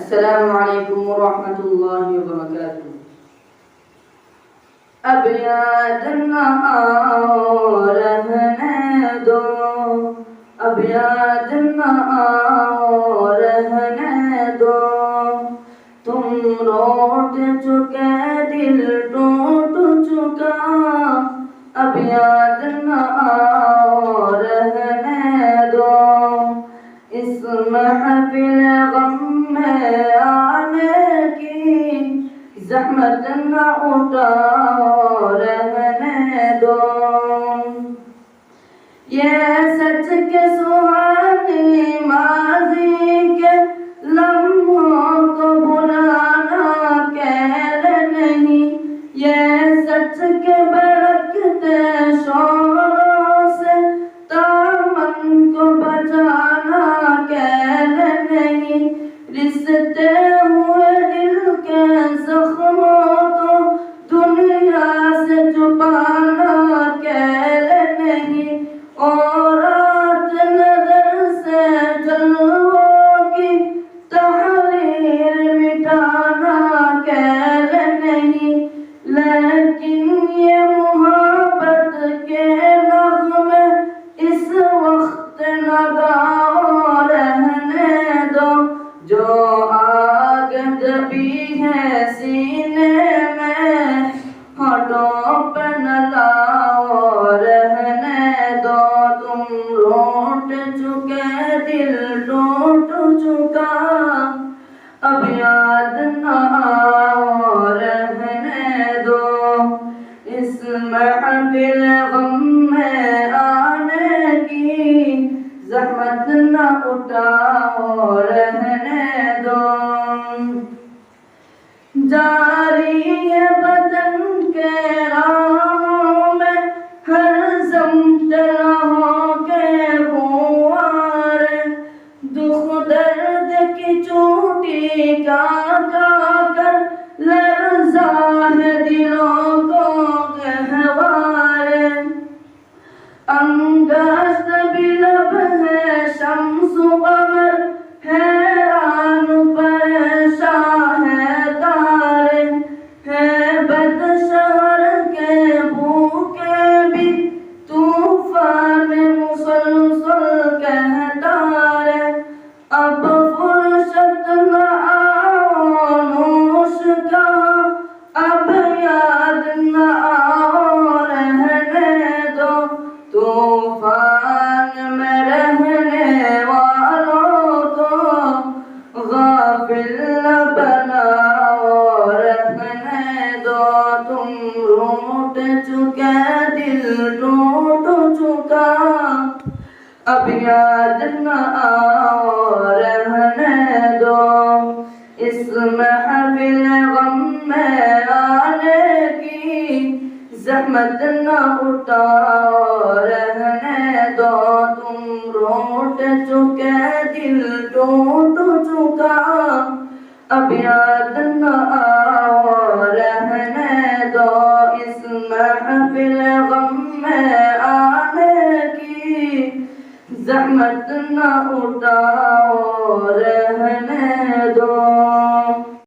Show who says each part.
Speaker 1: अस्सलामु अलैकुम वरहमतुल्लाहि वबरकातुह। अब याद न आओ रहने दो, अब याद न आओ रहने दो। तुम रोट चुके दिल टूट चुका, अब याद न आओ रहने दो। इस महफिल गम में आने की ज़हमत न उठाओ रहने दो। ये सच के सुहानी माज़ी के लम्हों को भुलाना कैल नहीं, ये सच के भड़कते शोरों से दामन को बचाना कैल नहीं। रिश्ते हुए दिल के ज़ख्मों को दुनिया से छुपाना कैल नहीं, और रात नजर से जलवों की तहरीर मिटाना कैल नहीं। लेकिन ये मोहब्बत के नग़्मे इस वक्त न गाओ रहने दो। जो आग दबी है सीने में होठों पर न लाओ रहने दो। तुम रोट चुके दिल टूट चुका, अब याद न आओ रहने दो। इस महफिल गम में आने की ज़हमत न उठाओ रहने दो। जारी है बदन के राहों में हर ज़म्त राहों के गुआर, दुख दर्द की चोटी का कर लर्ज़ा है दिलों को गहवार। अंगश्त भी लब है शम्स कमर, हैरान परेशान है तारे। है बद शहर के भूखे भी तूफान मुसलसल कहता रे। अब फुर्सत न आओ नोश का, अब याद न आओ रहने दो। तूफान में रहने वालों को गाफिल न बनाओ रहने दो। तुम रूठ चुके दिल टूट चुका, अब याद न आओ रहने दो। इस महफिल गम में आने की ज़हमत न उठाओ रहने दो। तुम रोट चुके दिल टूट चुका, अब याद न आओ रहने दो। इस महफिल गम में आने की ज़हमत न उठाओ रहने